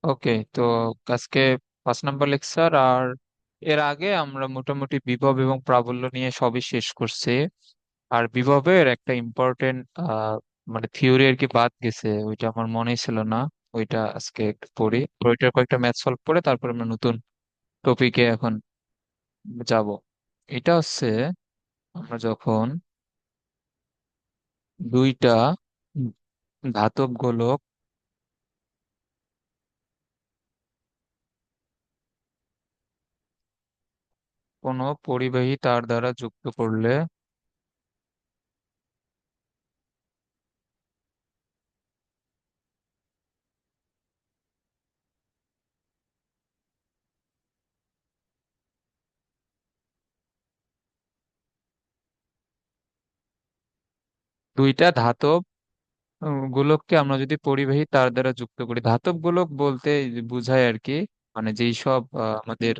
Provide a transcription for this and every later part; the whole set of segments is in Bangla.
ওকে, তো আজকে 5 নম্বর লেকচার। আর এর আগে আমরা মোটামুটি বিভব এবং প্রাবল্য নিয়ে সবই শেষ করছি। আর বিভবের একটা ইম্পর্টেন্ট মানে থিওরি আর কি বাদ গেছে, ওইটা আমার মনে ছিল না। ওইটা আজকে একটু পড়ি, ওইটার কয়েকটা ম্যাথ সলভ করে তারপর আমরা নতুন টপিকে এখন যাব। এটা হচ্ছে, আমরা যখন দুইটা ধাতব গোলক কোনো পরিবাহী তার দ্বারা যুক্ত করলে দুইটা ধাতব গোলককে আমরা যদি পরিবাহী তার দ্বারা যুক্ত করি, ধাতব গোলক বলতে বোঝায় আর কি, মানে যেই সব আমাদের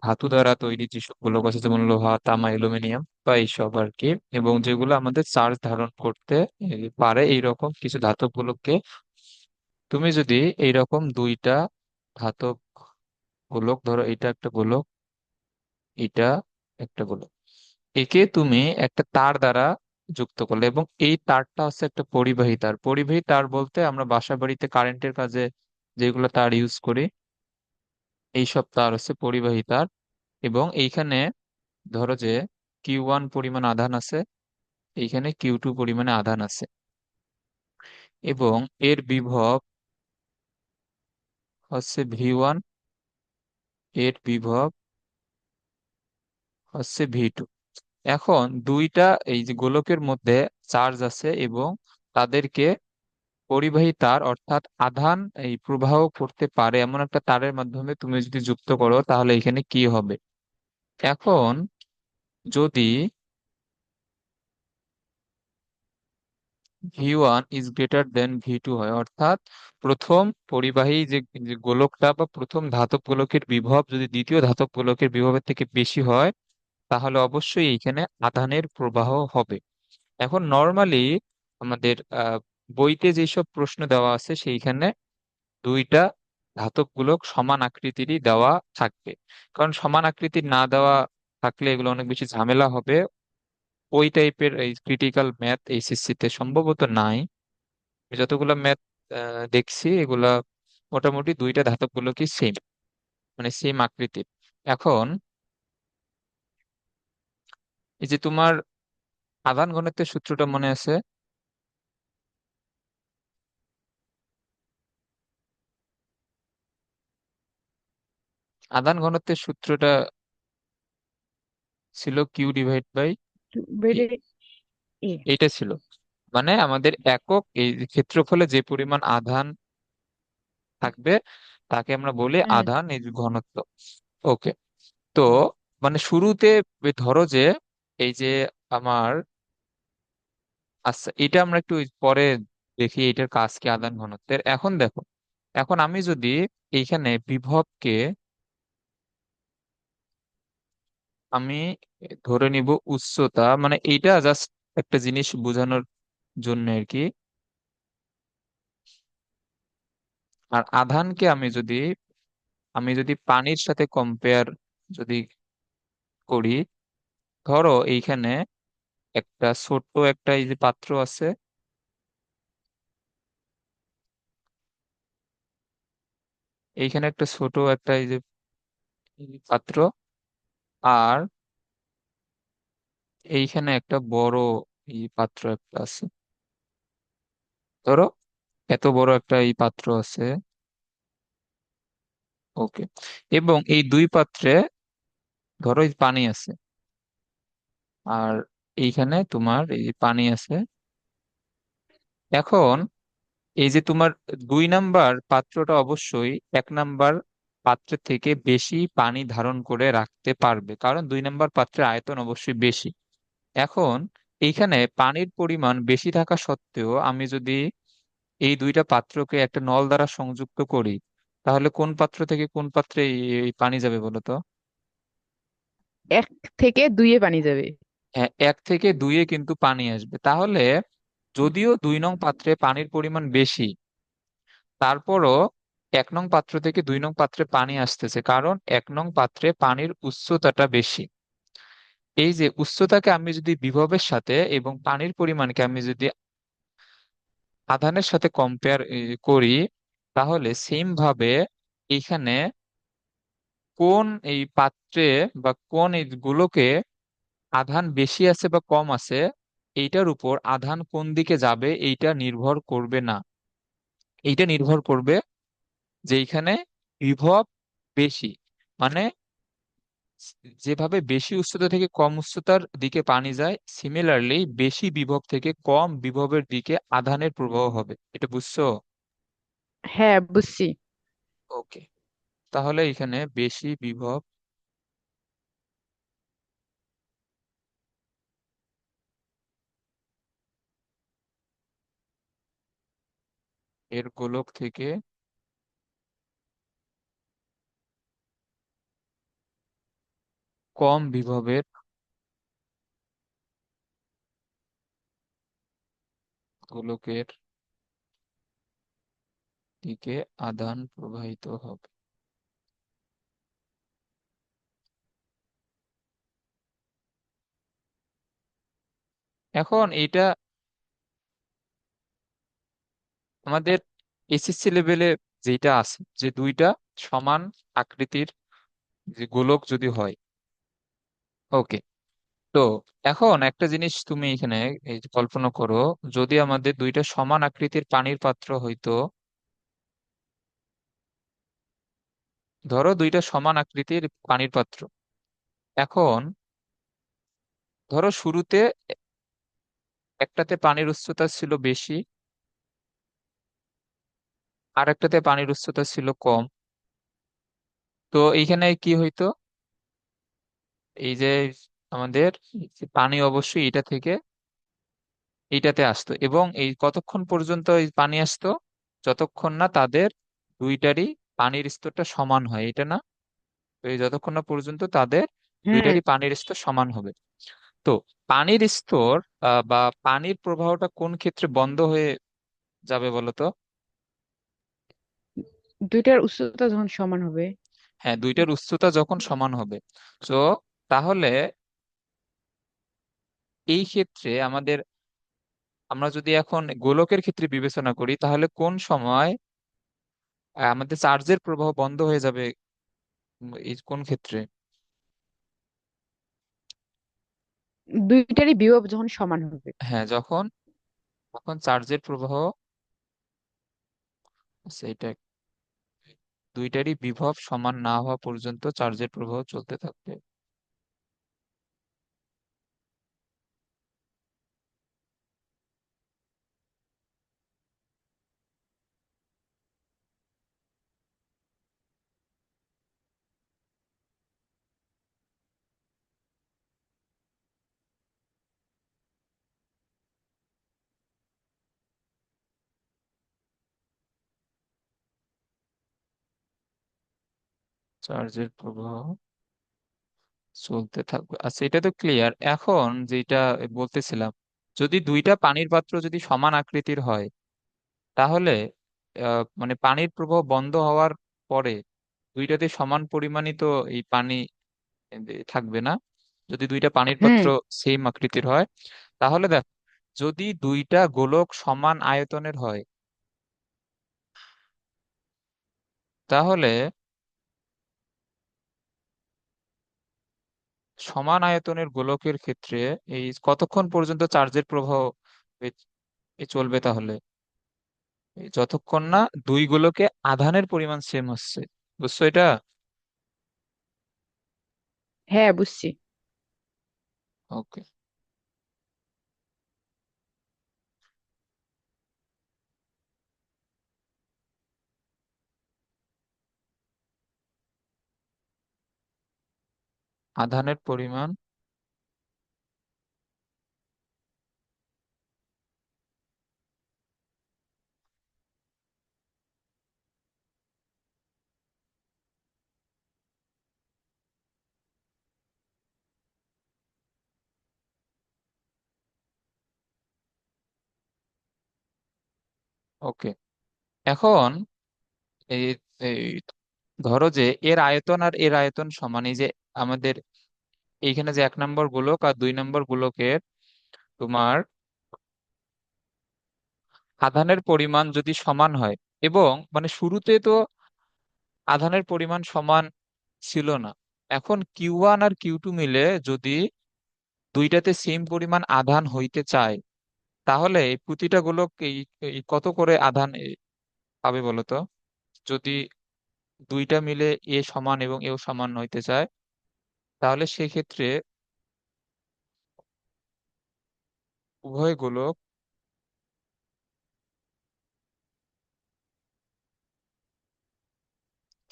ধাতু দ্বারা তৈরি যেসব গোলক আছে, যেমন লোহা, তামা, অ্যালুমিনিয়াম বা এইসব আর কি, এবং যেগুলো আমাদের চার্জ ধারণ করতে পারে, এইরকম কিছু ধাতব গোলককে তুমি যদি এইরকম দুইটা ধাতব গোলক ধরো, এটা একটা গোলক, এটা একটা গোলক, একে তুমি একটা তার দ্বারা যুক্ত করলে, এবং এই তারটা হচ্ছে একটা পরিবাহী তার। পরিবাহী তার বলতে আমরা বাসা বাড়িতে কারেন্টের কাজে যেগুলো তার ইউজ করি, এইসব তার হচ্ছে পরিবাহী তার। এবং এইখানে ধরো যে Q1 পরিমাণ আধান আছে, এইখানে Q2 পরিমাণে আধান আছে, এবং এর বিভব হচ্ছে V1, এর বিভব হচ্ছে V2। এখন দুইটা এই যে গোলকের মধ্যে চার্জ আছে, এবং তাদেরকে পরিবাহী তার অর্থাৎ আধান এই প্রবাহ করতে পারে এমন একটা তারের মাধ্যমে তুমি যদি যুক্ত করো, তাহলে এখানে কি হবে? এখন যদি V1 is greater than V2 হয়, অর্থাৎ প্রথম পরিবাহী যে গোলকটা বা প্রথম ধাতব গোলকের বিভব যদি দ্বিতীয় ধাতব গোলকের বিভবের থেকে বেশি হয়, তাহলে অবশ্যই এইখানে আধানের প্রবাহ হবে। এখন নর্মালি আমাদের বইতে যেসব প্রশ্ন দেওয়া আছে সেইখানে দুইটা ধাতব গোলক সমান আকৃতিরই দেওয়া থাকবে। কারণ সমান আকৃতির না দেওয়া থাকলে এগুলো অনেক বেশি ঝামেলা হবে। ওই টাইপের এই ক্রিটিক্যাল ম্যাথ এইচএসসি তে সম্ভবত নাই। আমি যতগুলো ম্যাথ দেখছি, এগুলা মোটামুটি দুইটা ধাতব গোলকই সেম, মানে সেম আকৃতির। এখন এই যে তোমার আধান ঘনত্বের সূত্রটা মনে আছে? আধান ঘনত্বের সূত্রটা ছিল কিউ ডিভাইড বাই, বেড়ে এ। এইটা ছিল, মানে আমাদের একক এই ক্ষেত্রফলে যে পরিমাণ আধান থাকবে তাকে আমরা বলি হ্যাঁ। আধান এই যে ঘনত্ব। ওকে, তো মানে শুরুতে ধরো যে এই যে আমার, আচ্ছা এটা আমরা একটু পরে দেখি এটার কাজ কি আদান ঘনত্বের। এখন দেখো, এখন আমি যদি এইখানে বিভবকে আমি ধরে নিব উচ্চতা, মানে এইটা জাস্ট একটা জিনিস বোঝানোর জন্য আর কি। আর আধানকে আমি যদি পানির সাথে কম্পেয়ার যদি করি, ধরো এইখানে একটা ছোট্ট একটা এই যে পাত্র আছে, এইখানে একটা ছোট একটা এই যে পাত্র, আর এইখানে একটা বড় এই পাত্র একটা আছে, ধরো এত বড় একটা এই পাত্র আছে। ওকে, এবং এই দুই পাত্রে ধরো এই পানি আছে, আর এইখানে তোমার এই যে পানি আছে। এখন এই যে তোমার 2 নাম্বার পাত্রটা অবশ্যই 1 নাম্বার পাত্রের থেকে বেশি পানি ধারণ করে রাখতে পারবে, কারণ 2 নাম্বার পাত্রের আয়তন অবশ্যই বেশি। এখন এইখানে পানির পরিমাণ বেশি থাকা সত্ত্বেও আমি যদি এই দুইটা পাত্রকে একটা নল দ্বারা সংযুক্ত করি, তাহলে কোন পাত্র থেকে কোন পাত্রে এই পানি যাবে বলো তো? 1 থেকে 2-এ পানি যাবে। হ্যাঁ, 1 থেকে 2-এ কিন্তু পানি আসবে। তাহলে যদিও 2 নং পাত্রে পানির পরিমাণ বেশি, তারপরও এক নং পাত্র থেকে 2 নং পাত্রে পানি আসতেছে, কারণ 1 নং পাত্রে পানির উচ্চতাটা বেশি। এই যে উচ্চতাকে আমি যদি বিভবের সাথে এবং পানির পরিমাণকে আমি যদি আধানের সাথে কম্পেয়ার করি, তাহলে সেম ভাবে এখানে কোন এই পাত্রে বা কোন এই গোলকে আধান বেশি আছে বা কম আছে, এইটার উপর আধান কোন দিকে যাবে এইটা নির্ভর করবে না। এইটা নির্ভর করবে যে এইখানে বিভব বেশি, মানে যেভাবে বেশি উচ্চতা থেকে কম উচ্চতার দিকে পানি যায়, সিমিলারলি বেশি বিভব থেকে কম বিভবের দিকে আধানের প্রবাহ হবে। এটা বুঝছো? হ্যাঁ, বুঝছি। ওকে, তাহলে এখানে বেশি বিভব এর গোলক থেকে কম বিভবের গোলকের দিকে আধান প্রবাহিত হবে। এখন এটা আমাদের এসএসসি লেভেলে যেটা আছে, যে দুইটা সমান আকৃতির যে গোলক যদি হয়। ওকে, তো এখন একটা জিনিস তুমি এখানে এই যে কল্পনা করো, যদি আমাদের দুইটা সমান আকৃতির পানির পাত্র হইতো, ধরো দুইটা সমান আকৃতির পানির পাত্র। এখন ধরো শুরুতে একটাতে পানির উচ্চতা ছিল বেশি, আর একটাতে পানির উচ্চতা ছিল কম। তো এইখানে কি হইতো, এই যে আমাদের পানি অবশ্যই এটা থেকে এইটাতে আসতো, এবং এই কতক্ষণ পর্যন্ত এই পানি আসতো, যতক্ষণ না তাদের দুইটারই পানির স্তরটা সমান হয়, এটা না? তো এই যতক্ষণ না পর্যন্ত তাদের হ্যাঁ, দুইটারই পানির স্তর সমান হবে। তো পানির স্তর বা পানির প্রবাহটা কোন ক্ষেত্রে বন্ধ হয়ে যাবে বলো তো? দুইটার উচ্চতা যখন সমান হবে। হ্যাঁ, দুইটার উচ্চতা যখন সমান হবে। তো তাহলে এই ক্ষেত্রে আমরা যদি এখন গোলকের ক্ষেত্রে বিবেচনা করি, তাহলে কোন সময় আমাদের চার্জের প্রবাহ বন্ধ হয়ে যাবে? এই কোন ক্ষেত্রে? দুইটারই বিভব যখন সমান হবে। হ্যাঁ, যখন তখন চার্জের প্রবাহ, আচ্ছা, এটা দুইটারই বিভব সমান না হওয়া পর্যন্ত চার্জের প্রবাহ চলতে থাকবে। চার্জের প্রবাহ চলতে থাকবে। আচ্ছা, এটা তো ক্লিয়ার। এখন যেটা বলতেছিলাম, যদি দুইটা পানির পাত্র যদি সমান আকৃতির হয়, তাহলে মানে পানির প্রবাহ বন্ধ হওয়ার পরে দুইটাতে সমান পরিমাণই তো এই পানি থাকবে না? যদি দুইটা পানির পাত্র হুম। সেম আকৃতির হয়, তাহলে দেখ, যদি দুইটা গোলক সমান আয়তনের হয়, তাহলে সমান আয়তনের গোলকের ক্ষেত্রে এই কতক্ষণ পর্যন্ত চার্জের প্রবাহ এ- চলবে তাহলে? এই যতক্ষণ না দুই গোলকে আধানের পরিমাণ সেম হচ্ছে। বুঝছো এটা? হ্যাঁ, বুঝছি। ওকে, আধানের পরিমাণ। ওকে, এখন এই এই ধরো যে এর আয়তন আর এর আয়তন সমান। এই যে আমাদের এইখানে যে 1 নম্বর গোলক আর 2 নম্বর গোলকের তোমার আধানের পরিমাণ যদি সমান হয়, এবং মানে শুরুতে তো আধানের পরিমাণ সমান ছিল না, এখন Q1 আর Q2 মিলে যদি দুইটাতে সেম পরিমাণ আধান হইতে চায়, তাহলে এই প্রতিটা গোলক এই কত করে আধান পাবে বলো তো? যদি দুইটা মিলে এ সমান এবং এও সমান হইতে চায়, তাহলে সেক্ষেত্রে উভয় গোলক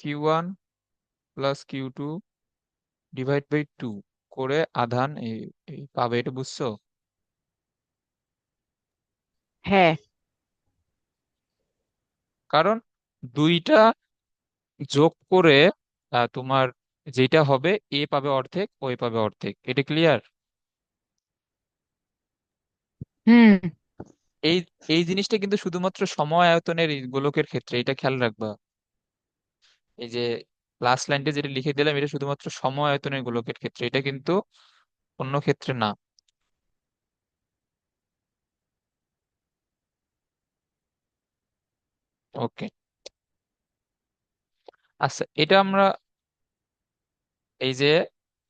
Q1 plus Q2 divide by 2 করে আধান এই পাবে, এটা বুঝছো? হ্যাঁ। কারণ দুইটা যোগ করে তোমার যেটা হবে, এ পাবে অর্ধেক, ও এ পাবে অর্ধেক। এটা ক্লিয়ার? হুম। এই এই জিনিসটা কিন্তু শুধুমাত্র সময় আয়তনের এই গোলকের ক্ষেত্রে, এটা খেয়াল রাখবা। এই যে লাস্ট লাইনটা যেটা লিখে দিলাম, এটা শুধুমাত্র সময় আয়তনের গোলকের ক্ষেত্রে, এটা কিন্তু অন্য ক্ষেত্রে না। ওকে। আচ্ছা, এটা আমরা এই যে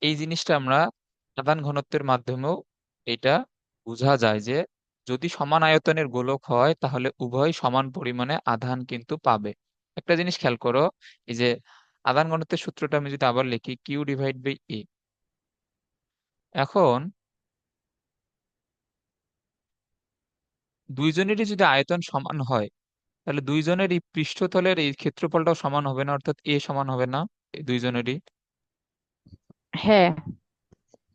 এই জিনিসটা আমরা আধান ঘনত্বের মাধ্যমেও এটা বোঝা যায় যে যদি সমান আয়তনের গোলক হয় তাহলে উভয় সমান পরিমাণে আধান কিন্তু পাবে। একটা জিনিস খেয়াল করো, এই যে আধান ঘনত্বের সূত্রটা আমি যদি আবার লিখি, কিউ ডিভাইড বাই এ। এখন দুইজনেরই যদি আয়তন সমান হয়, তাহলে দুইজনের এই পৃষ্ঠতলের এই ক্ষেত্রফলটাও সমান হবে না? অর্থাৎ এ সমান হবে না এই দুইজনেরই? হ্যাঁ।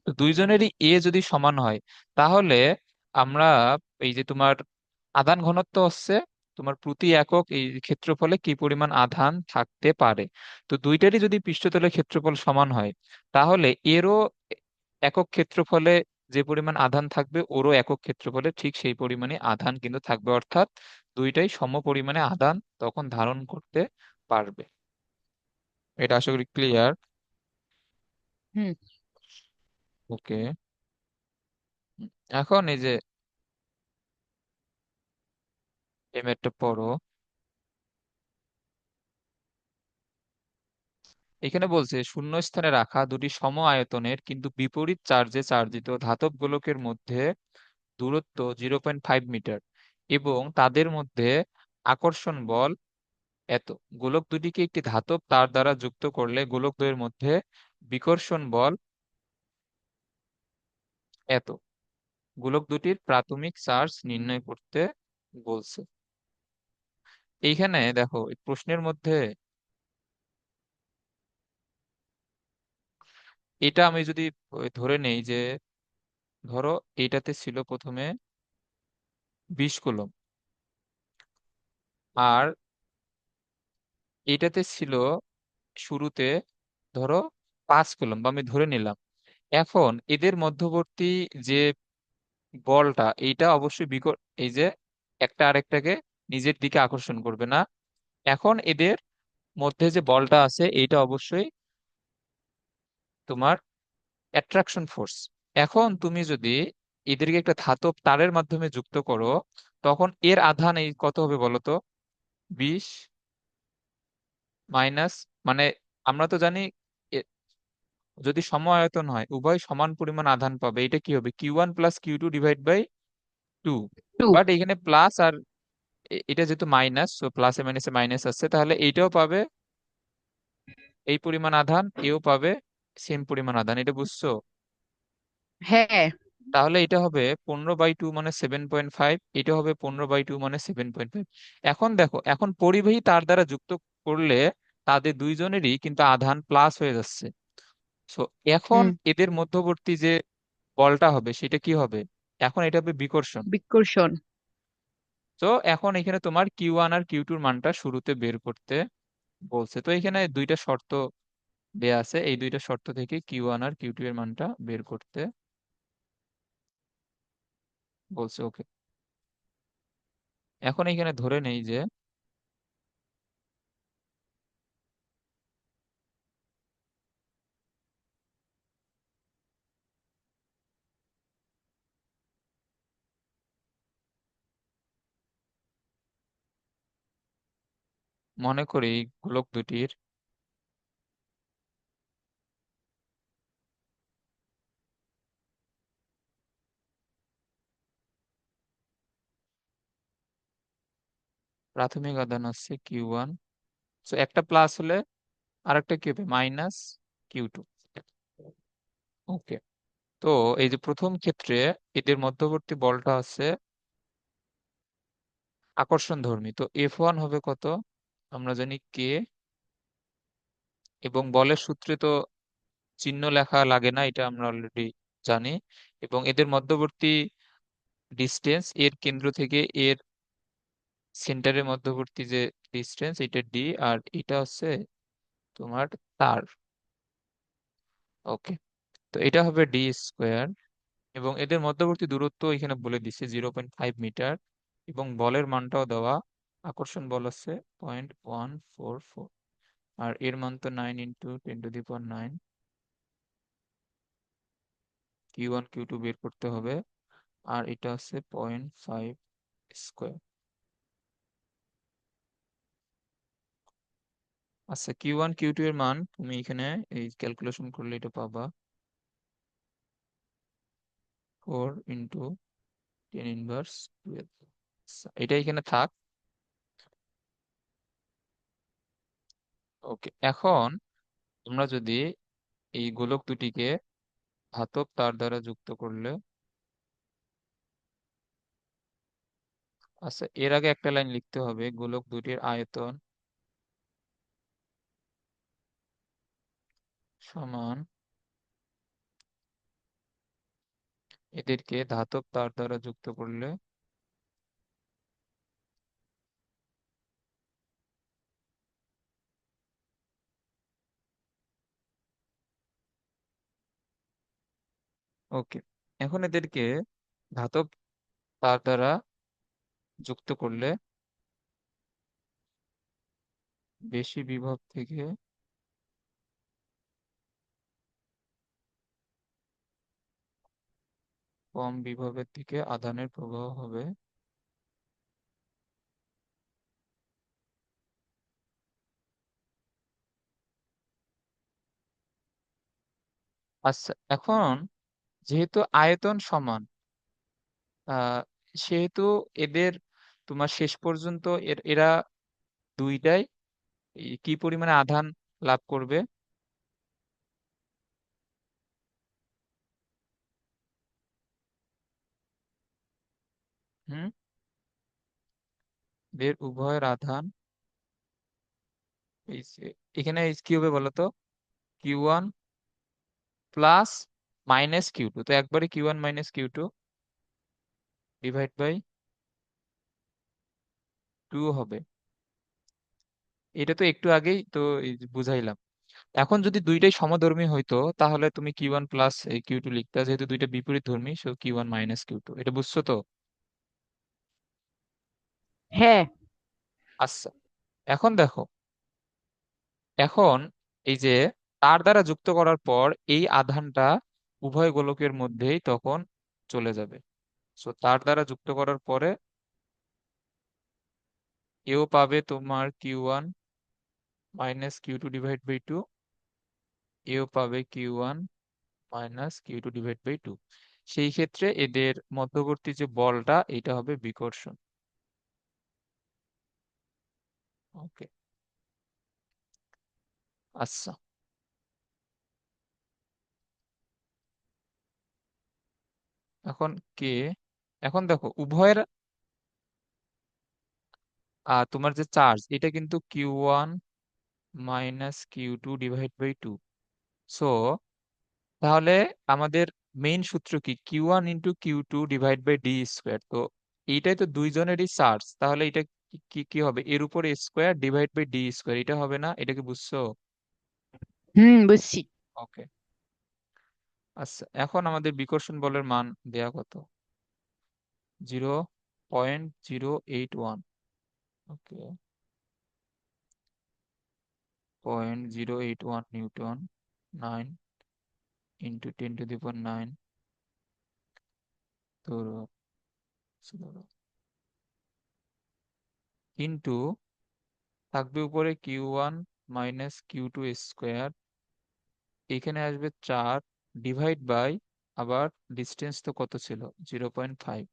তো দুইজনেরই এ যদি সমান হয়, তাহলে আমরা এই যে তোমার আধান ঘনত্ব হচ্ছে তোমার প্রতি একক এই ক্ষেত্রফলে কি পরিমাণ আধান থাকতে পারে। তো দুইটারই যদি পৃষ্ঠতলের ক্ষেত্রফল সমান হয়, তাহলে এরও একক ক্ষেত্রফলে যে পরিমাণ আধান থাকবে, ওরও একক ক্ষেত্রফলে ঠিক সেই পরিমাণে আধান কিন্তু থাকবে। অর্থাৎ দুইটাই সম পরিমাণে আধান তখন ধারণ করতে পারবে। এটা আশা করি ক্লিয়ার। হুম। ওকে। এখন এই যে এই ম্যাথটা পড়ো। এখানে বলছে শূন্যস্থানে রাখা দুটি সম আয়তনের কিন্তু বিপরীত চার্জে চার্জিত ধাতব গোলকের মধ্যে দূরত্ব 0.5 মিটার এবং তাদের মধ্যে আকর্ষণ বল এত। গোলক দুটিকে একটি ধাতব তার দ্বারা যুক্ত করলে গোলক দ্বয়ের মধ্যে বিকর্ষণ বল এত। গোলক দুটির প্রাথমিক চার্জ নির্ণয় করতে বলছে। এইখানে দেখো এই প্রশ্নের মধ্যে এটা আমি যদি ধরে নেই যে ধরো এটাতে ছিল প্রথমে 20 কুলম্ব, আর এটাতে ছিল শুরুতে ধরো 5 কুলম্ব, আমি ধরে নিলাম। এখন এদের মধ্যবর্তী যে বলটা, এইটা অবশ্যই এই যে একটা আরেকটাকে নিজের দিকে আকর্ষণ করবে না। এখন এদের মধ্যে যে বলটা আছে এইটা অবশ্যই তোমার অ্যাট্রাকশন ফোর্স। এখন তুমি যদি এদেরকে একটা ধাতব তারের মাধ্যমে যুক্ত করো, তখন এর আধান এই কত হবে বলো তো? 20 মাইনাস, মানে আমরা তো জানি যদি সম আয়তন হয় উভয় সমান পরিমাণ আধান পাবে, এটা কি হবে? Q1 plus Q2 divide by 2। Two. But এখানে প্লাস আর এটা যেহেতু মাইনাস, তো প্লাসে মাইনাসে মাইনাস আসছে, তাহলে এইটাও পাবে এই পরিমাণ আধান, এও পাবে সেম পরিমাণ আধান। এটা বুঝছো? হ্যাঁ। তাহলে এটা হবে 15/2 মানে 7.5, এটা হবে 15/2 মানে 7.5। এখন দেখো, এখন পরিবাহী তার দ্বারা যুক্ত করলে তাদের দুইজনেরই কিন্তু আধান প্লাস হয়ে যাচ্ছে। সো এখন হুম। এদের মধ্যবর্তী যে বলটা হবে সেটা কি হবে? এখন এটা হবে বিকর্ষণ। বিকর্ষণ। তো এখন এখানে তোমার Q1 আর Q2 এর মানটা শুরুতে বের করতে বলছে। তো এখানে দুইটা শর্ত দেয়া আছে, এই দুইটা শর্ত থেকে Q1 আর Q2 এর মানটা বের করতে বলছে। ওকে। এখন এখানে ধরে নেই যে মনে করি গোলক দুটির প্রাথমিক আধান আছে Q1। তো একটা প্লাস হলে আরেকটা কি হবে? Minus Q2। ওকে। তো এই যে প্রথম ক্ষেত্রে এদের মধ্যবর্তী বলটা আছে আকর্ষণধর্মী, তো F1 হবে কত? আমরা জানি কে, এবং বলের সূত্রে তো চিহ্ন লেখা লাগে না, এটা আমরা অলরেডি জানি। এবং এদের মধ্যবর্তী ডিস্টেন্স এর কেন্দ্র থেকে এর সেন্টারের মধ্যবর্তী যে ডিস্টেন্স, এটা ডি, আর এটা হচ্ছে তোমার তার। ওকে। তো এটা হবে ডি স্কোয়ার, এবং এদের মধ্যবর্তী দূরত্ব এখানে বলে দিচ্ছে 0.5 মিটার, এবং বলের মানটাও দেওয়া। আকর্ষণ বল আছে 0.144, আর এর মান তো 9 × 10⁻৯। Q1 Q2 বের করতে হবে, আর এটা হচ্ছে 0.5 স্কোয়ার। আচ্ছা, Q1 Q2 এর মান তুমি এখানে এই ক্যালকুলেশন করলে এটা পাবা 4 × 10⁻12। আচ্ছা, এটা এখানে থাক। ওকে, এখন আমরা যদি এই গোলক দুটিকে ধাতব তার দ্বারা যুক্ত করলে, আচ্ছা এর আগে একটা লাইন লিখতে হবে, গোলক দুটির আয়তন সমান এদেরকে ধাতব তার দ্বারা যুক্ত করলে। ওকে, এখন এদেরকে ধাতব তার দ্বারা যুক্ত করলে বেশি বিভব থেকে কম বিভবের দিকে আধানের প্রবাহ হবে। আচ্ছা, এখন যেহেতু আয়তন সমান, আহ সেহেতু এদের তোমার শেষ পর্যন্ত এরা দুইটাই কি পরিমাণে আধান লাভ করবে? হুম, এদের উভয়ের আধান এই এখানে কি হবে বলো তো? Q1 প্লাস মাইনাস Q2, তো একবারে Q1 - Q2 ডিভাইড বাই 2 হবে। এটা তো একটু আগেই তো এই যে বুঝাইলাম। এখন যদি দুইটাই সমধর্মী হইতো তাহলে তুমি Q1 প্লাস Q2 লিখতা, যেহেতু দুইটা বিপরীত ধর্মী, সো Q1 - Q2। এটা বুঝছো তো? হ্যাঁ। আচ্ছা, এখন দেখো, এখন এই যে তার দ্বারা যুক্ত করার পর এই আধানটা উভয় গোলকের মধ্যেই তখন চলে যাবে। সো তার দ্বারা যুক্ত করার পরে এও পাবে তোমার Q1 - Q2 ডিভাইড বাই 2, এও পাবে Q1 - Q2 ডিভাইড বাই 2। সেই ক্ষেত্রে এদের মধ্যবর্তী যে বলটা, এটা হবে বিকর্ষণ। ওকে। আচ্ছা, এখন কে, এখন দেখো উভয়ের তোমার যে চার্জ, এটা কিন্তু Q1 - Q2 divide by 2। So তাহলে আমাদের মেইন সূত্র কি? Q1 × Q2 divide by D square. তো এইটাই তো দুইজনেরই চার্জ, তাহলে এটা কি কি কি হবে? এর উপরে square divide by D square, এটা হবে না? এটা কি বুঝছো? হুম, বুঝছি। ওকে। আচ্ছা, এখন আমাদের বিকর্ষণ বলের মান দেয়া কত? 0.081। ওকে, 0.081 নিউটন, 9 × 10⁻৯। ধরো, ধরো, কিন্তু থাকবে উপরে Q1 - Q2 স্কোয়ার, এখানে আসবে 4 ডিভাইড বাই, আবার ডিস্টেন্স তো কত ছিল, 0.5,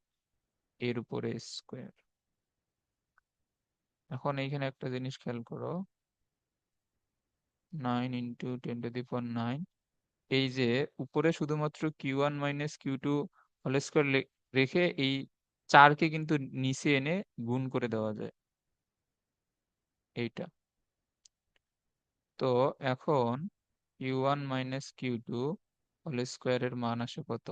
এর উপরে স্কোয়ার। এখন এইখানে একটা জিনিস খেয়াল করো, 9 × 10⁹ এই যে উপরে শুধুমাত্র Q1 - Q2 হোল স্কোয়ার রেখে এই 4কে কিন্তু নিচে এনে গুণ করে দেওয়া যায়, এইটা। তো এখন Q1 - Q2 হোল স্কোয়ারের মান আসে কত?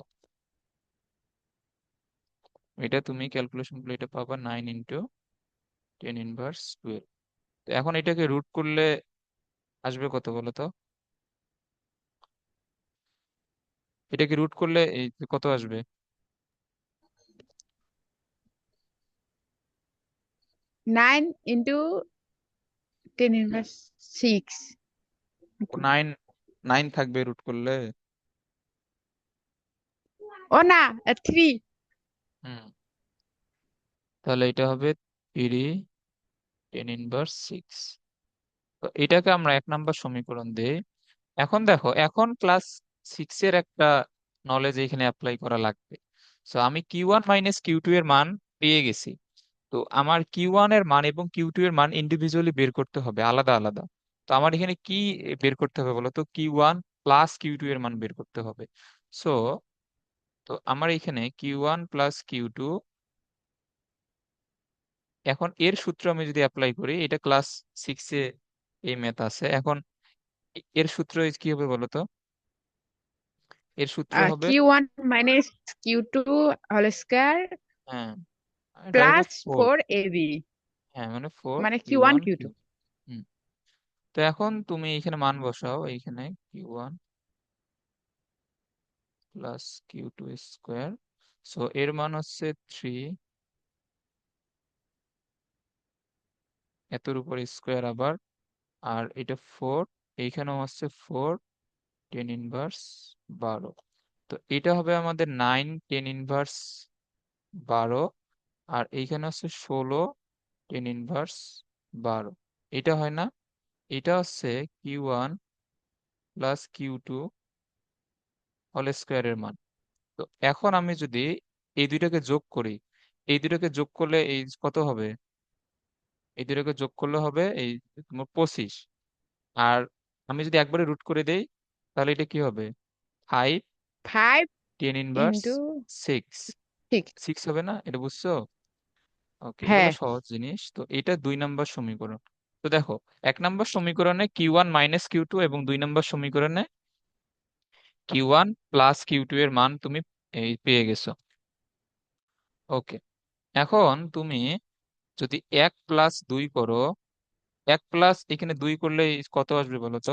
এটা তুমি ক্যালকুলেশন করলে এটা পাবা 9 × 10⁻²। তো এখন এটাকে রুট করলে আসবে কত বলো তো? এটাকে রুট করলে এই যে কত আসবে? 9 × 10⁻6। 9, 9 থাকবে রুট করলে। ও না, 3। হুম, তাহলে এটা হবে 3 × 10⁻6। তো এটাকে আমরা 1 নম্বর সমীকরণ দেই। এখন দেখো, এখন ক্লাস 6 এর একটা নলেজ এখানে অ্যাপ্লাই করা লাগবে। সো আমি Q1 - Q2 এর মান পেয়ে গেছি। তো আমার Q1 এর মান এবং Q2 এর মান ইন্ডিভিজুয়ালি বের করতে হবে, আলাদা আলাদা। তো আমার এখানে কি বের করতে হবে বলো তো? Q1 + Q2 এর মান বের করতে হবে। সো তো আমার এখানে Q1 + Q2, এখন এর সূত্র আমি যদি অ্যাপ্লাই করি, এটা ক্লাস 6 এ এই ম্যাথ আছে। এখন এর সূত্র কি হবে বলো তো? এর সূত্র হবে, Q1 - Q2 হোল স্কোয়ার হ্যাঁ, এটা হবে প্লাস 4। 4 AB, হ্যাঁ, মানে ফোর মানে Q Q1 one Q2। Q হুম। তো এখন তুমি এখানে মান বসাও, এইখানে Q1 + Q2 স্কোয়ার। সো এর মান হচ্ছে 3, এতর উপর স্কোয়ার আবার, আর এটা 4, এইখানেও হচ্ছে 4, 10 ইনভার্স 12। তো এটা হবে আমাদের 9 10 ইনভার্স 12, আর এইখানে হচ্ছে 16, 10 ইনভার্স 12। এটা হয় না? এটা হচ্ছে Q1 + Q2 হোল স্কোয়ারের মান। তো এখন আমি যদি এই দুইটাকে যোগ করি, এই দুইটাকে যোগ করলে এই কত হবে? এই দুইটাকে যোগ করলে হবে এই তোমার 25। আর আমি যদি একবারে রুট করে দেই, তাহলে এটা কি হবে? 5, 5 টেন ইনভার্স ইন্টু সিক্স 6। 6 হবে না? এটা বুঝছো? ওকে, এগুলো হ্যাঁ। সহজ জিনিস। তো এটা 2 নম্বর সমীকরণ। তো দেখো, 1 নম্বর সমীকরণে Q1 - Q2, এবং 2 নম্বর সমীকরণে Q1 + Q2 এর মান তুমি এই পেয়ে গেছো। ওকে, এখন তুমি যদি 1 + 2 করো, 1 এখানে 2 করলে কত আসবে বলো তো?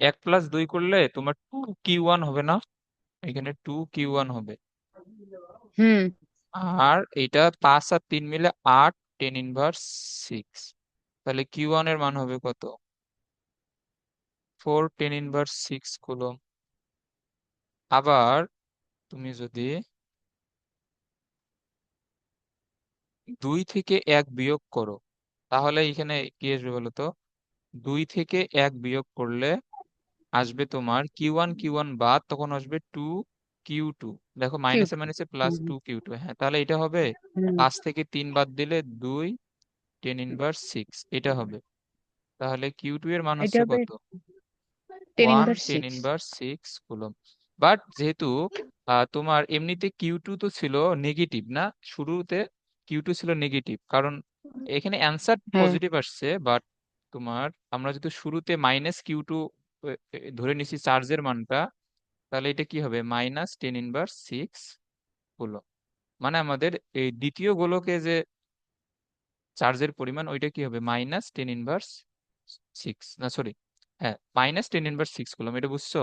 1 + 2 করলে তোমার 2Q1 হবে না? এখানে 2Q1 হবে। হুম। আর এটা 5 আর 3 মিলে 8, 10 ইনভার্স 6। তাহলে Q1 এর মান হবে কত? 4, 10 ইনভার্স 6 কুলম। আবার তুমি যদি 2 থেকে 1 বিয়োগ করো, তাহলে এখানে কি আসবে বলো তো? 2 থেকে 1 বিয়োগ করলে আসবে তোমার Q1 বাদ, তখন আসবে 2Q2। দেখো, কিউ। মাইনাসে মাইনাসে প্লাস হুম। 2Q2। হ্যাঁ, তাহলে এটা হবে হুম। 5 থেকে 3 বাদ দিলে 2, 10 ইনভার্স 6, এটা হবে। তাহলে Q2 এর মান এটা হচ্ছে হবে কত? Ten one inverse ten six inverse six coulomb. But যেহেতু তোমার এমনিতে Q2 তো ছিল নেগেটিভ না শুরুতে, Q2 ছিল নেগেটিভ, কারণ এখানে অ্যান্সার হ্যাঁ। পজিটিভ আসছে, বাট তোমার আমরা যদি শুরুতে -Q2 ধরে নিছি চার্জের মানটা, তাহলে এটা কি হবে? -10 ইনভার্স 6 হলো। মানে আমাদের এই দ্বিতীয় গোলকে যে চার্জের পরিমাণ, ওইটা কি হবে? -10 ইনভার্স 6, না সরি, হ্যাঁ, -10 ইনভার্স 6 কুলম। এটা বুঝছো?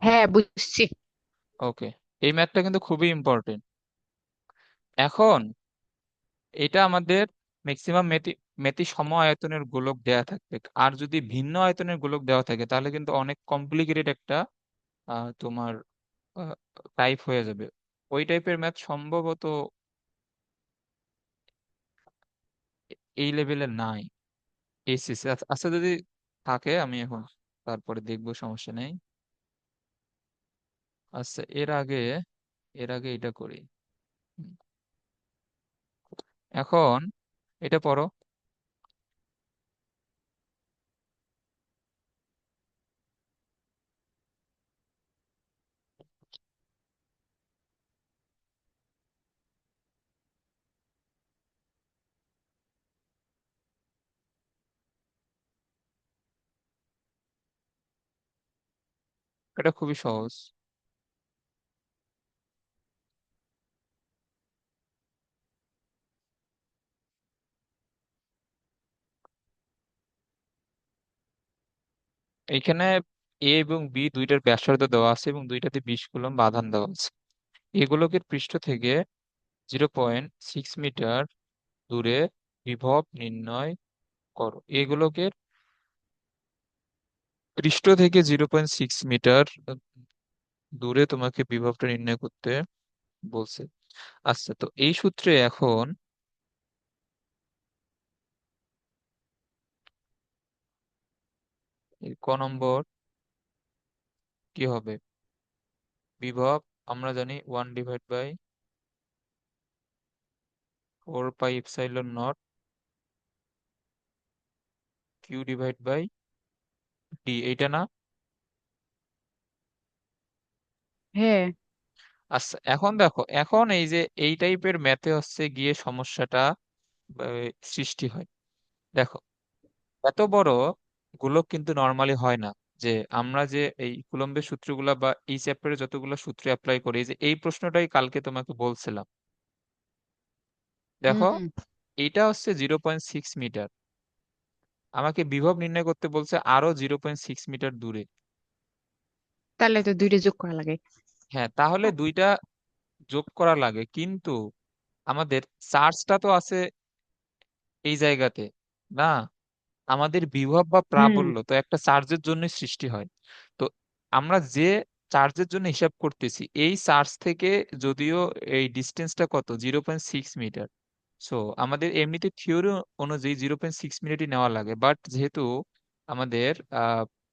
হ্যাঁ, বুঝছি। ওকে, এই ম্যাথটা কিন্তু খুবই ইম্পর্টেন্ট। এখন এটা আমাদের ম্যাক্সিমাম ম্যাথে সম আয়তনের গোলক দেয়া থাকবে। আর যদি ভিন্ন আয়তনের গোলক দেওয়া থাকে তাহলে কিন্তু অনেক কমপ্লিকেটেড একটা তোমার টাইপ হয়ে যাবে। ওই টাইপের ম্যাথ সম্ভবত এই লেভেলের নাই, এসএসসি। আচ্ছা আচ্ছা, যদি থাকে আমি এখন তারপরে দেখবো, সমস্যা নেই। আচ্ছা, এর আগে এটা করি। হুম, এখন এটা পড়ো। এটা খুবই সহজ। এইখানে এ এবং বি দুইটার ব্যাসার্ধ দেওয়া আছে এবং দুইটাতে 20 কুলম্ব আধান দেওয়া আছে। এগুলোকে পৃষ্ঠ থেকে 0.6 মিটার দূরে বিভব নির্ণয় করো। এগুলোকে পৃষ্ঠ থেকে 0.6 মিটার দূরে তোমাকে বিভবটা নির্ণয় করতে বলছে। আচ্ছা, তো এই সূত্রে এখন এই ক নম্বর কি হবে? বিভব আমরা জানি 1/4 পাই এপসাইলন নট Q/D, এইটা না? হ্যাঁ। আচ্ছা, এখন দেখো, এখন এই যে এই টাইপের ম্যাথে হচ্ছে গিয়ে সমস্যাটা সৃষ্টি হয়। দেখো, এত বড় গোলক কিন্তু নর্মালি হয় না। যে আমরা যে এই কুলম্বের সূত্রগুলা বা এই চ্যাপ্টারে যতগুলো সূত্র অ্যাপ্লাই করি, যে এই প্রশ্নটাই কালকে তোমাকে বলছিলাম। দেখো, হুম। এইটা হচ্ছে 0.6 মিটার, আমাকে বিভব নির্ণয় করতে বলছে আরো 0.6 মিটার দূরে। তাহলে তো দুইটা যোগ করা লাগে। হ্যাঁ, তাহলে দুইটা যোগ করা লাগে, কিন্তু আমাদের চার্জটা তো আছে এই জায়গাতে, না? আমাদের বিভব বা হুম। প্রাবল্য তো একটা চার্জের জন্য সৃষ্টি হয়। তো আমরা যে চার্জের জন্য হিসাব করতেছি, এই চার্জ থেকে যদিও এই ডিস্টেন্সটা কত, 0.6 মিটার। সো আমাদের এমনিতে থিওরি অনুযায়ী 0.6 মিনিটই নেওয়া লাগে, বাট যেহেতু আমাদের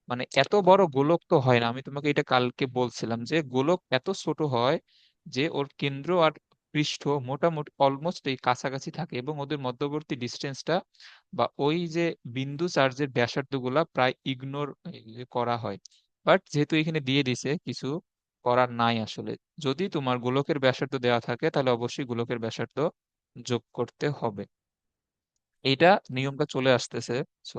মানে এত বড় গোলক তো হয় না। আমি তোমাকে এটা কালকে বলছিলাম যে গোলক এত ছোট হয় যে ওর কেন্দ্র আর পৃষ্ঠ মোটামুটি অলমোস্ট এই কাছাকাছি থাকে, এবং ওদের মধ্যবর্তী ডিস্টেন্সটা বা ওই যে বিন্দু চার্জের ব্যাসার্ধ গুলা প্রায় ইগনোর করা হয়। বাট যেহেতু এখানে দিয়ে দিছে, কিছু করার নাই আসলে। যদি তোমার গোলকের ব্যাসার্ধ দেওয়া থাকে তাহলে অবশ্যই গোলকের ব্যাসার্ধ যোগ করতে হবে। এইটা নিয়মটা চলে আসতেছে। সো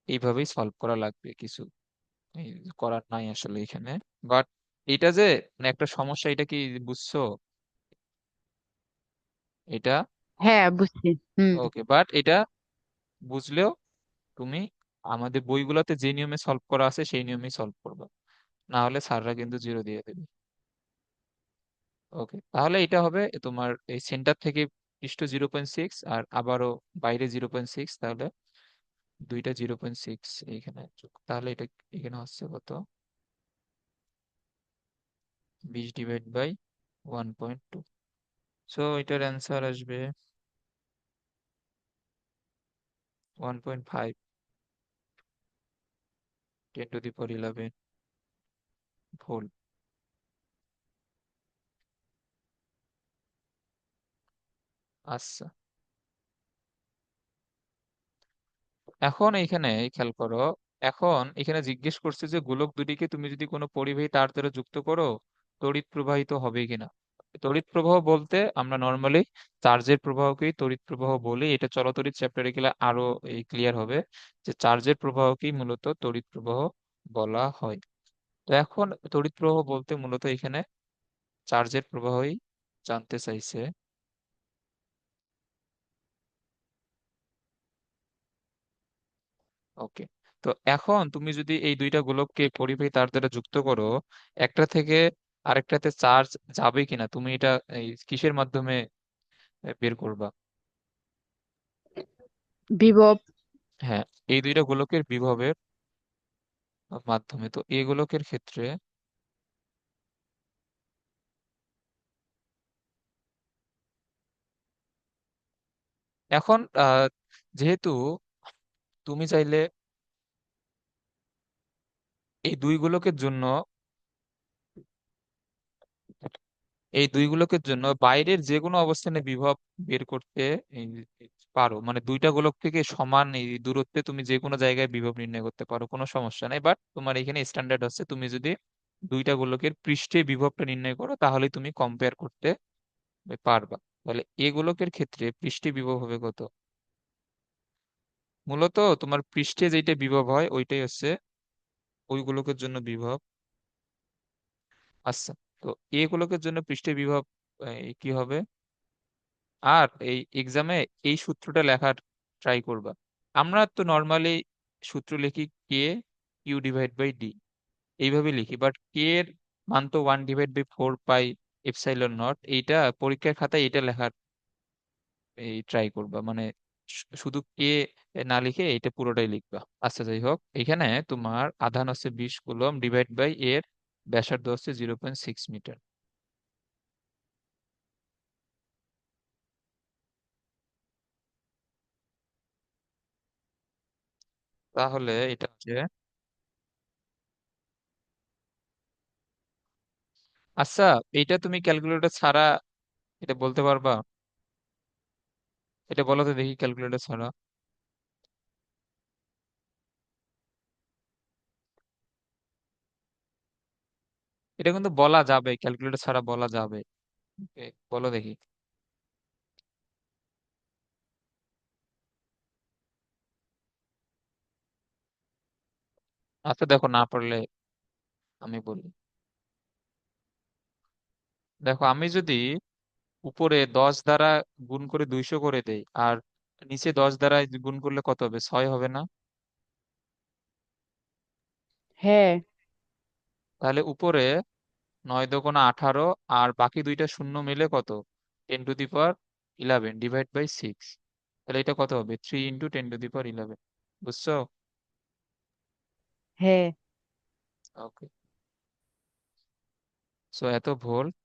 এইভাবেই সলভ করা লাগবে, কিছু এই করার নাই আসলে এখানে। বাট এটা যে মানে একটা সমস্যা, এটা কি বুঝছো? এটা হ্যাঁ, বুঝছি। হুম। ওকে, বাট এটা বুঝলেও তুমি আমাদের বইগুলোতে যে নিয়মে সলভ করা আছে সেই নিয়মেই সলভ করবে, না হলে স্যাররা কিন্তু 0 দিয়ে দেবে। ওকে, তাহলে এটা হবে তোমার এই সেন্টার থেকে পৃষ্ঠ 0.6, আর আবারও বাইরে 0.6, তাহলে দুইটা 0.6 এইখানে তাহলে এটা এখানে হচ্ছে কত, 20/1.2। সো এটার অ্যান্সার আসবে 1.5 10⁻11 ভোল্ট। আচ্ছা, এখন এইখানে খেয়াল করো। এখন এখানে জিজ্ঞেস করছে যে গোলক দুটিকে তুমি যদি কোনো পরিবাহী তার দ্বারা যুক্ত করো, তড়িৎ প্রবাহিত হবে কিনা। তড়িৎ প্রবাহ বলতে আমরা নর্মালি চার্জের প্রবাহকেই তড়িৎ প্রবাহ বলি। এটা চলতড়িৎ চ্যাপ্টারে গেলে আরো এই ক্লিয়ার হবে যে চার্জের প্রবাহকেই মূলত তড়িৎ প্রবাহ বলা হয়। তো এখন তড়িৎ প্রবাহ বলতে মূলত এখানে চার্জের প্রবাহই জানতে চাইছে। ওকে, তো এখন তুমি যদি এই দুইটা গোলককে পরিবাহী তার দ্বারা যুক্ত করো, একটা থেকে আরেকটাতে চার্জ যাবে কিনা তুমি এটা এই কিসের মাধ্যমে বের করবা? বিভব। হ্যাঁ, এই দুইটা গোলকের বিভবের মাধ্যমে, তো এই গোলকের ক্ষেত্রে এখন যেহেতু তুমি চাইলে এই দুই গোলকের জন্য এই দুই গোলকের জন্য বাইরের যে কোনো অবস্থানে বিভব বের করতে এই পারো, মানে দুইটা গোলক থেকে সমান এই দূরত্বে তুমি যে কোনো জায়গায় বিভব নির্ণয় করতে পারো, কোনো সমস্যা নেই। বাট তোমার এখানে স্ট্যান্ডার্ড হচ্ছে তুমি যদি দুইটা গোলকের পৃষ্ঠে বিভবটা নির্ণয় করো তাহলে তুমি কম্পেয়ার করতে পারবা। তাহলে এ গোলকের ক্ষেত্রে পৃষ্ঠে বিভব হবে কত? মূলত তোমার পৃষ্ঠে যেটা বিভব হয় ওইটাই হচ্ছে ওই গোলকের জন্য বিভব। আচ্ছা, তো এ গোলকের জন্য পৃষ্ঠে বিভব কি হবে? আর এই এক্সামে এই সূত্রটা লেখার ট্রাই করবা। আমরা তো নর্মালি সূত্র লিখি কে কিউ ডিভাইড বাই ডি, এইভাবে লিখি, বাট কে এর মান তো 1/4 পাই এপসাইলন নট। এইটা পরীক্ষার খাতায় এটা লেখার এই ট্রাই করবা, মানে শুধু কে না লিখে এটা পুরোটাই লিখবা। আচ্ছা, যাই হোক, এখানে তোমার আধান হচ্ছে 20 কুলম ডিভাইড বাই এর ব্যাসার্ধ হচ্ছে 0.6 মিটার। তাহলে এটা হচ্ছে, আচ্ছা, এইটা তুমি ক্যালকুলেটর ছাড়া এটা বলতে পারবা? এটা বলো তো দেখি ক্যালকুলেটর ছাড়া। এটা কিন্তু বলা যাবে, ক্যালকুলেটর ছাড়া বলা যাবে। বলো দেখি। আচ্ছা দেখো, না পারলে আমি বলি। দেখো, আমি যদি উপরে 10 দ্বারা গুণ করে 200 করে দেই, আর নিচে 10 দ্বারা গুণ করলে কত হবে? 6 হবে না? হ্যাঁ। তাহলে উপরে 9 × 18, আর বাকি দুইটা শূন্য মিলে কত? 10⁻11 ডিভাইড বাই 6। তাহলে এটা কত হবে? 3 × 10⁻11। বুঝছো? হ্যাঁ। ওকে। সো এত ভোল্ট।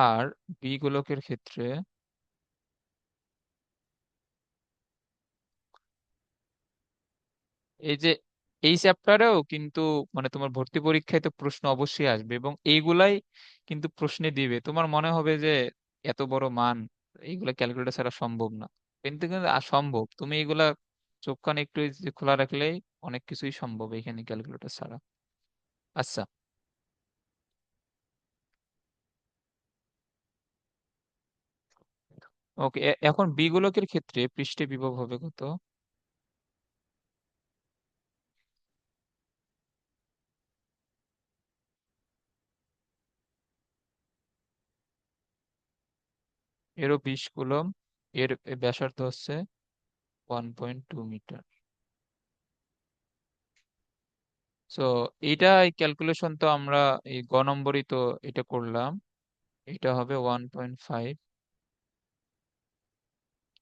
আর বি গোলকের ক্ষেত্রে এই যে এই চ্যাপ্টারেও কিন্তু, মানে তোমার ভর্তি পরীক্ষায় তো প্রশ্ন অবশ্যই আসবে, এবং এইগুলাই কিন্তু প্রশ্নে দিবে। তোমার মনে হবে যে এত বড় মান, এইগুলা ক্যালকুলেটর ছাড়া সম্ভব না। কিন্তু কিন্তু সম্ভব। তুমি এগুলা চোখ কান একটু এই যে খোলা রাখলেই অনেক কিছুই সম্ভব এখানে ক্যালকুলেটর ছাড়া। আচ্ছা, ওকে। এখন বি গোলকের ক্ষেত্রে পৃষ্ঠে বিভব হবে কত? এরও 20 কুলম, এর ব্যাসার্ধ হচ্ছে 1.2 মিটার। সো এইটা ক্যালকুলেশন তো আমরা এই গ নম্বরই তো এটা করলাম। এটা হবে 1.5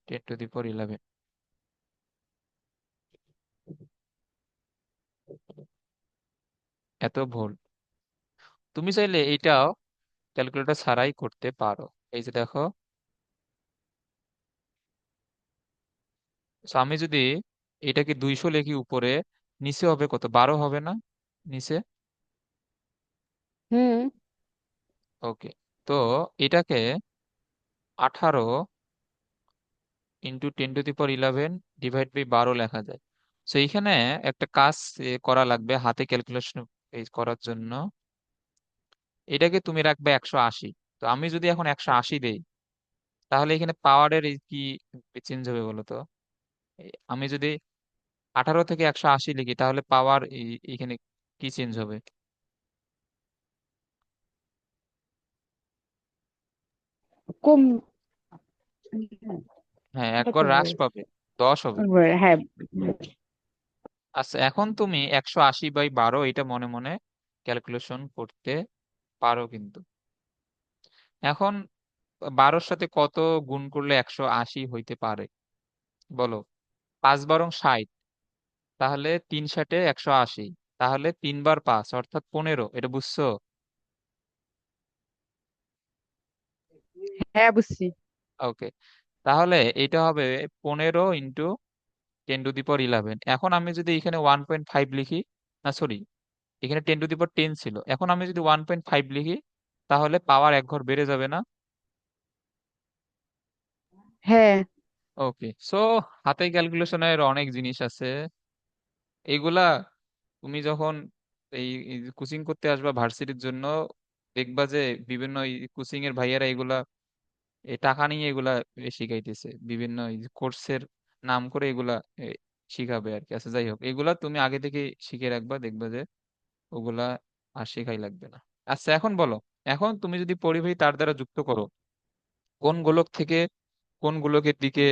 10⁻11। এত ভোল্ট। তুমি চাইলে এইটাও ক্যালকুলেটর ছাড়াই করতে পারো। এই যে দেখো, so আমি যদি এটাকে 200 লিখি উপরে, নিচে হবে কত? 12 হবে না নিচে? হুম। ওকে। তো এটাকে 18 × 10⁻11 ডিভাইড বাই 12 লেখা যায়। তো এইখানে একটা কাজ করা লাগবে হাতে ক্যালকুলেশন করার জন্য। এটাকে তুমি রাখবে 180। তো আমি যদি এখন 180 দেই, তাহলে এখানে পাওয়ারের কি চেঞ্জ হবে বলো তো? আমি যদি 18 থেকে 180 লিখি তাহলে পাওয়ার এখানে কি চেঞ্জ হবে? কম। হ্যাঁ, এক এটা ঘর তো হ্রাস হয়। পাবে, 10 হবে। হ্যাঁ। আচ্ছা, এখন তুমি 180/12 এটা মনে মনে ক্যালকুলেশন করতে পারো কিন্তু। এখন 12-র সাথে কত গুণ করলে 180 হইতে পারে বলো? 5 বারং 60, তাহলে 3 × 60 = 180, তাহলে 3 বার 5 অর্থাৎ 15, এটা বুঝছো? হ্যাঁ, বুঝছি। ওকে, তাহলে এটা হবে 15 × 10⁻11। এখন আমি যদি এখানে 1.5 লিখি, না সরি, এখানে 10⁻10 ছিল, এখন আমি যদি 1.5 লিখি, তাহলে পাওয়ার 1 ঘর বেড়ে যাবে না? হ্যাঁ। ওকে, সো হাতে ক্যালকুলেশনের অনেক জিনিস আছে, এইগুলা তুমি যখন এই কোচিং করতে আসবা ভার্সিটির জন্য, দেখবা যে বিভিন্ন কোচিং এর ভাইয়ারা এগুলা এই টাকা নিয়ে এগুলা শিখাইতেছে, বিভিন্ন কোর্সের নাম করে এগুলা এ, শিখাবে আর কি। আচ্ছা যাই হোক, এগুলা তুমি আগে থেকে শিখে রাখবা, দেখবা যে ওগুলা আর শেখাই লাগবে না। আচ্ছা এখন বলো, এখন তুমি যদি পরিবাহী তার দ্বারা যুক্ত করো, কোন গোলক থেকে কোন গোলকের দিকে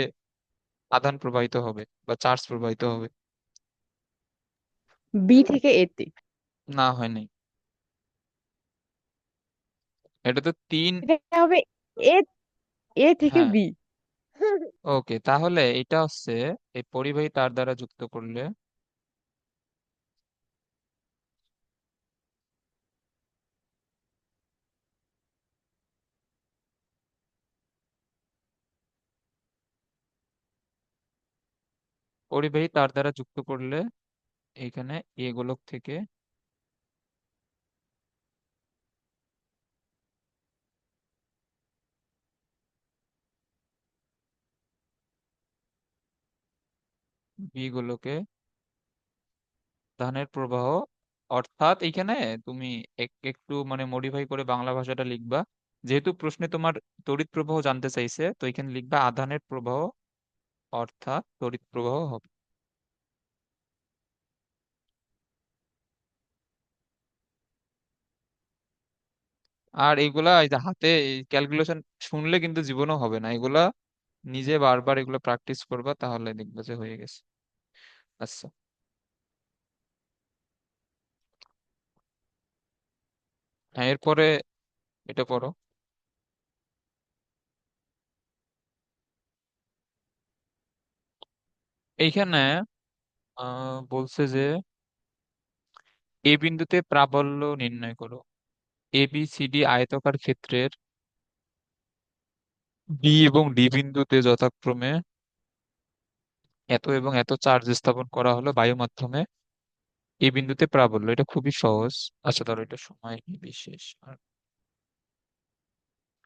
আধান প্রবাহিত হবে বা চার্জ প্রবাহিত হবে? বি থেকে এ তে। না, হয় নাই। এটা তো তিন। এটা হবে এ, এ থেকে হ্যাঁ, বি। ওকে, তাহলে এটা হচ্ছে এই পরিবাহী তার দ্বারা যুক্ত করলে পরিবাহী তার দ্বারা যুক্ত করলে এখানে এ গোলক থেকে বি গোলকে ধানের প্রবাহ, অর্থাৎ এইখানে তুমি একটু মানে মডিফাই করে বাংলা ভাষাটা লিখবা, যেহেতু প্রশ্নে তোমার তড়িৎ প্রবাহ জানতে চাইছে, তো এখানে লিখবা আধানের প্রবাহ, অর্থাৎ তড়িৎ প্রবাহ হবে। আর এইগুলা এই যে হাতে ক্যালকুলেশন শুনলে কিন্তু জীবনও হবে না, এগুলা নিজে বারবার এগুলো প্র্যাকটিস করবা, তাহলে দেখবা যে হয়ে গেছে। আচ্ছা, হ্যাঁ, এরপরে এটা পড়ো। এইখানে বলছে যে এ বিন্দুতে প্রাবল্য নির্ণয় করো। এ বি সি ডি আয়তকার ক্ষেত্রের বি এবং ডি বিন্দুতে যথাক্রমে এত এবং এত চার্জ স্থাপন করা হলো বায়ু মাধ্যমে। এই বিন্দুতে প্রাবল্য, এটা খুবই সহজ। আচ্ছা ধরো এটা সময় বিশেষ।